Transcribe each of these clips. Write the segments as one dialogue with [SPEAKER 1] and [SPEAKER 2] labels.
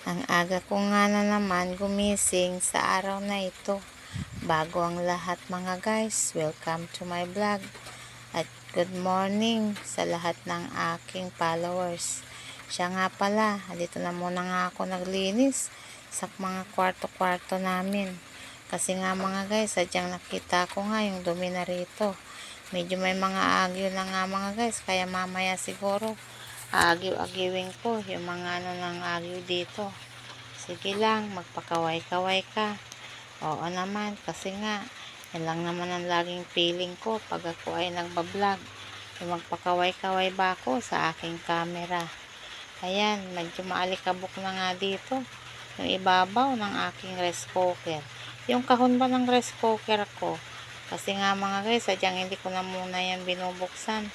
[SPEAKER 1] Ang aga ko nga na naman gumising sa araw na ito. Bago ang lahat mga guys, welcome to my vlog. At good morning sa lahat ng aking followers. Siya nga pala, dito na muna nga ako naglinis sa mga kwarto-kwarto namin. Kasi nga mga guys, sadyang nakita ko nga yung dumi na rito. Medyo may mga agyo na nga mga guys, kaya mamaya siguro agiw-agiwin ko yung mga ano ng agyo dito. Sige lang, magpakaway-kaway ka. Oo naman, kasi nga yan lang naman ang laging feeling ko pag ako ay nagbablog, yung magpakaway-kaway ba ako sa aking camera. Ayan, medyo maalikabok na nga dito yung ibabaw ng aking rice cooker, yung kahon ba ng rice cooker ko. Kasi nga mga guys, sadyang hindi ko na muna yan binubuksan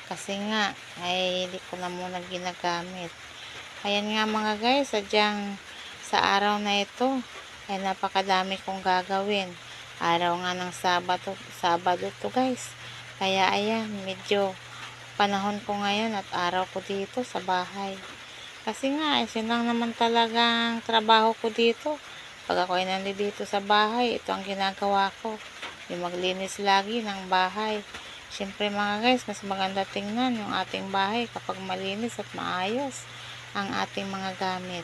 [SPEAKER 1] kasi nga ay hindi ko na muna ginagamit. Ayan nga mga guys, sadyang sa araw na ito ay napakadami kong gagawin. Araw nga ng Sabado to guys. Kaya ayan, medyo panahon ko ngayon at araw ko dito sa bahay. Kasi nga, yun lang naman talagang trabaho ko dito. Pag ako ay nandito sa bahay, ito ang ginagawa ko. Yung maglinis lagi ng bahay. Siyempre mga guys, mas maganda tingnan yung ating bahay kapag malinis at maayos ang ating mga gamit.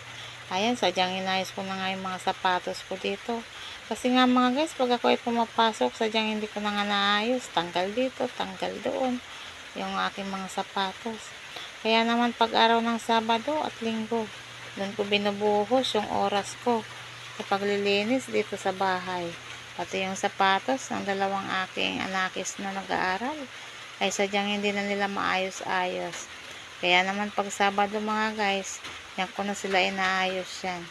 [SPEAKER 1] Ayan, sadyang inayos ko na nga yung mga sapatos ko dito. Kasi nga mga guys, pag ako ay pumapasok, sadyang hindi ko na nga naayos. Tanggal dito, tanggal doon yung aking mga sapatos. Kaya naman pag araw ng Sabado at Linggo, doon ko binubuhos yung oras ko sa paglilinis dito sa bahay. Pati yung sapatos ng dalawang aking anakis na nag-aaral ay sadyang hindi na nila maayos-ayos. Kaya naman pag Sabado mga guys, yan ko na sila inaayos yan.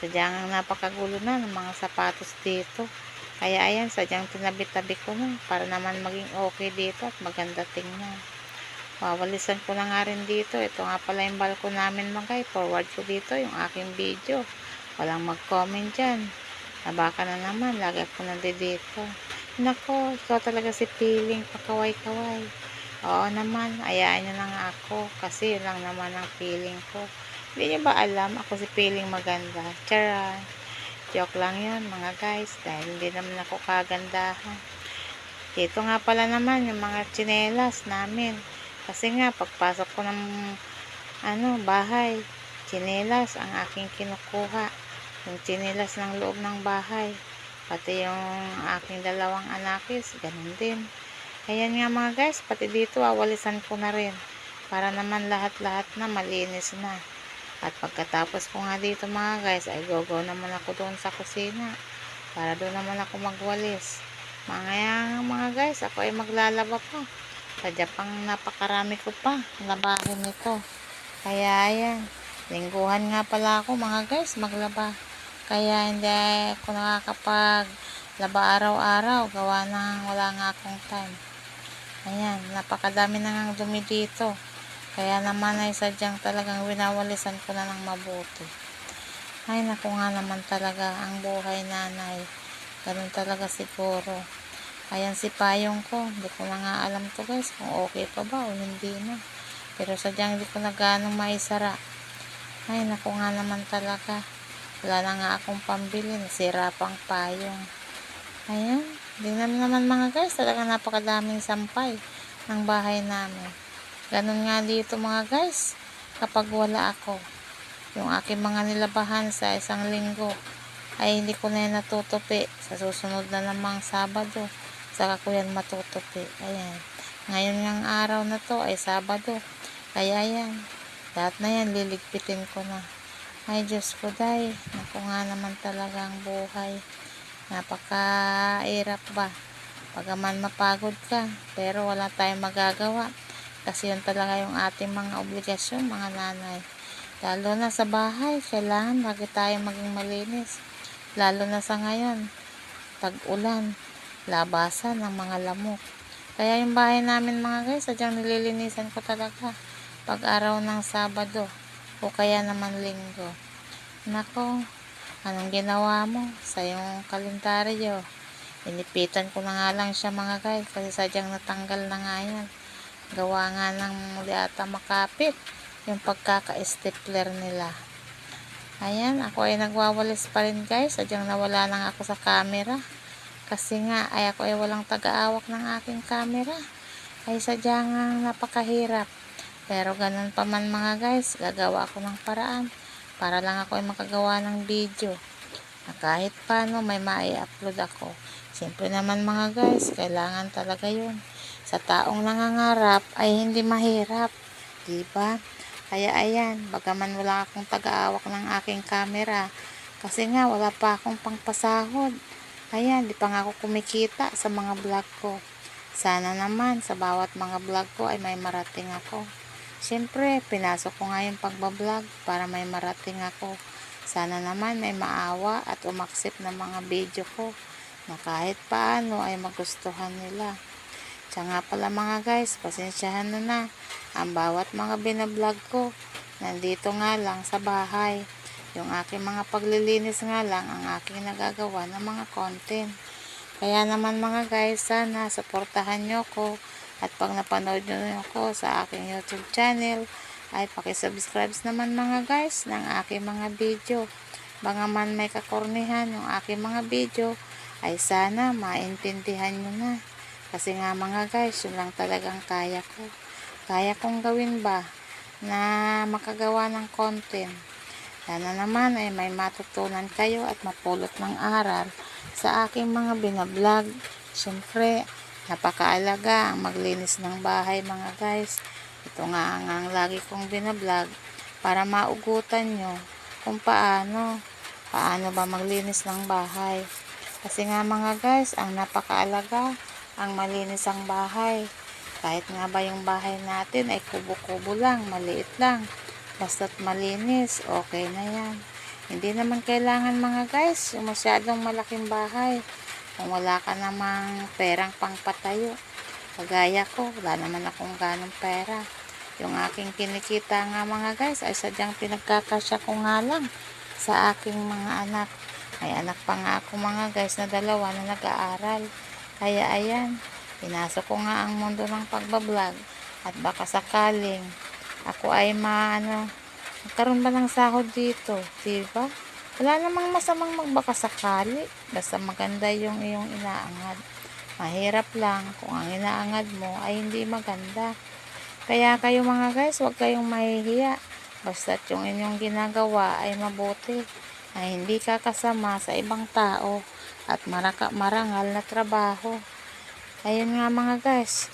[SPEAKER 1] Sadyang napakagulo na ng mga sapatos dito. Kaya ayan, sadyang tinabi-tabi ko na para naman maging okay dito at maganda tingnan. Wawalisan ko na nga rin dito. Ito nga pala yung balkon namin mga guys. Forward ko dito yung aking video. Walang mag-comment dyan. Nabaka na naman. Lagi ako nandito. Nako, ikaw talaga si Piling. Pakaway-kaway. Oo naman. Ayaan nyo na nga ako. Kasi yun lang naman ang feeling ko. Hindi nyo ba alam? Ako si Piling maganda. Tara. Joke lang yun mga guys. Dahil hindi naman ako kagandahan. Dito nga pala naman yung mga tsinelas namin. Kasi nga, pagpasok ko ng bahay, tsinelas ang aking kinukuha. Yung tsinelas ng loob ng bahay. Pati yung aking dalawang anakis, ganun din. Ayan nga mga guys, pati dito awalisan ko na rin. Para naman lahat-lahat na malinis na. At pagkatapos ko nga dito mga guys, ay go naman ako doon sa kusina. Para doon naman ako magwalis. Mga guys, ako ay maglalaba pa. Sadya pang napakarami ko pa labahin nito. Kaya ayan, lingguhan nga pala ako mga guys maglaba. Kaya hindi ako nakakapag laba araw-araw. Gawa ng wala nga akong time. Ayan, napakadami na nga dumi dito. Kaya naman ay sadyang talagang winawalisan ko na ng mabuti. Ay naku nga naman talaga ang buhay nanay. Ganun talaga siguro. Ayan si payong ko. Hindi ko na nga alam to guys kung okay pa ba o hindi na. Pero sadyang hindi ko na ganong maisara. Ay naku nga naman talaga. Wala na nga akong pambili. Nasira pang payong. Ayan. Tingnan naman mga guys. Talaga napakadaming sampay ng bahay namin. Ganun nga dito mga guys. Kapag wala ako. Yung aking mga nilabahan sa isang linggo ay hindi ko na yan natutupi. Sa susunod na namang Sabado saka ko yan matutupi. Ayan. Ngayon ng araw na to ay Sabado. Kaya ayan. Lahat na yan liligpitin ko na. Ay Diyos ko day. Naku nga naman talaga ang buhay. Napaka-hirap ba. Pagaman mapagod ka. Pero wala tayong magagawa. Kasi yun talaga yung ating mga obligasyon mga nanay. Lalo na sa bahay. Kailangan lagi tayong maging malinis. Lalo na sa ngayon. Tag-ulan. Labasan ng mga lamok. Kaya yung bahay namin mga guys, sadyang nililinisan ko talaga pag araw ng Sabado o kaya naman Linggo. Nako, anong ginawa mo sa yung kalendaryo? Inipitan ko na nga lang siya mga guys kasi sadyang natanggal na nga yan. Gawa nga ng muli ata makapit yung pagkaka-stapler nila. Ayan, ako ay nagwawalis pa rin guys. Sadyang nawala lang ako sa camera. Kasi nga, ay ako ay walang taga-awak ng aking camera. Ay sadyang napakahirap. Pero ganun pa man mga guys, gagawa ako ng paraan para lang ako ay makagawa ng video. Na kahit paano may mai-upload ako. Siyempre naman mga guys, kailangan talaga yun. Sa taong nangangarap ay hindi mahirap. Diba? Kaya ayan, bagaman wala akong taga-awak ng aking camera, kasi nga wala pa akong pangpasahod. Ayan, di pa nga ako kumikita sa mga vlog ko. Sana naman sa bawat mga vlog ko ay may marating ako. Siyempre, pinasok ko nga yung pagbablog para may marating ako. Sana naman may maawa at umaksip ng mga video ko na kahit paano ay magustuhan nila. Siya nga pala mga guys, pasensyahan na ang bawat mga binablog ko. Nandito nga lang sa bahay. Yung aking mga paglilinis nga lang ang aking nagagawa ng mga content. Kaya naman mga guys, sana suportahan nyo ko. At pag napanood nyo ko sa aking YouTube channel, ay pakisubscribe naman mga guys ng aking mga video. Bagaman may kakornihan yung aking mga video, ay sana maintindihan nyo na. Kasi nga mga guys, yun lang talagang kaya ko. Kaya kong gawin ba na makagawa ng content. Sana naman ay may matutunan kayo at mapulot ng aral sa aking mga binablog. Siyempre, napakaalaga ang maglinis ng bahay mga guys. Ito nga ang lagi kong binablog para maugutan nyo kung paano ba maglinis ng bahay. Kasi nga mga guys, ang napakaalaga ang malinis ang bahay. Kahit nga ba yung bahay natin ay kubo-kubo lang, maliit lang. Basta't malinis, okay na yan. Hindi naman kailangan mga guys, yung masyadong malaking bahay. Kung wala ka namang perang pangpatayo. Kagaya ko, wala naman akong ganong pera. Yung aking kinikita nga mga guys, ay sadyang pinagkakasya ko nga lang sa aking mga anak. May anak pa nga ako mga guys na 2 na nag-aaral. Kaya ayan, pinasok ko nga ang mundo ng pagbablog at baka sakaling ako ay magkaroon ba ng sahod dito, diba? Wala namang masamang magbaka sakali, basta maganda yung iyong inaangad. Mahirap lang kung ang inaangad mo ay hindi maganda. Kaya kayo mga guys, huwag kayong mahihiya. Basta't yung inyong ginagawa ay mabuti, ay hindi kakasama sa ibang tao at marangal na trabaho. Ayun nga mga guys,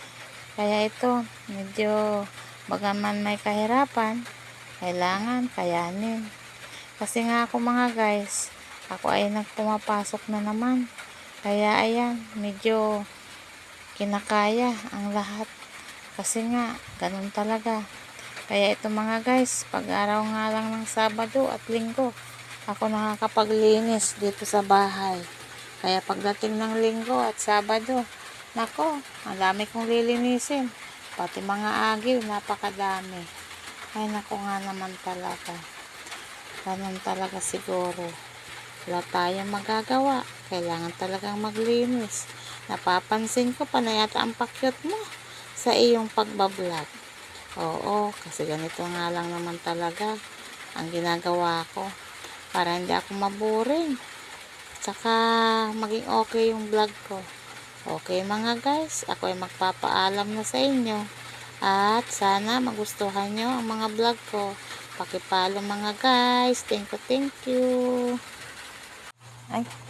[SPEAKER 1] kaya ito medyo bagaman may kahirapan, kailangan kayanin. Kasi nga ako mga guys, ako ay nagpumapasok na naman, kaya ayan, medyo kinakaya ang lahat. Kasi nga ganun talaga. Kaya ito mga guys, pag araw nga lang ng Sabado at Linggo, ako nakakapaglinis dito sa bahay. Kaya pagdating ng Linggo at Sabado, nako, ang dami kong lilinisin. Pati mga agil, napakadami. Ay nako nga naman talaga. Ganun talaga siguro. Wala tayong magagawa. Kailangan talagang maglinis. Napapansin ko pa na yata ang pakyut mo sa iyong pagbablog. Oo, kasi ganito nga lang naman talaga ang ginagawa ko. Para hindi ako maboring. Tsaka maging okay yung vlog ko. Okay mga guys, ako ay magpapaalam na sa inyo. At sana magustuhan nyo ang mga vlog ko. Pakipalo mga guys. Thank you. Ay.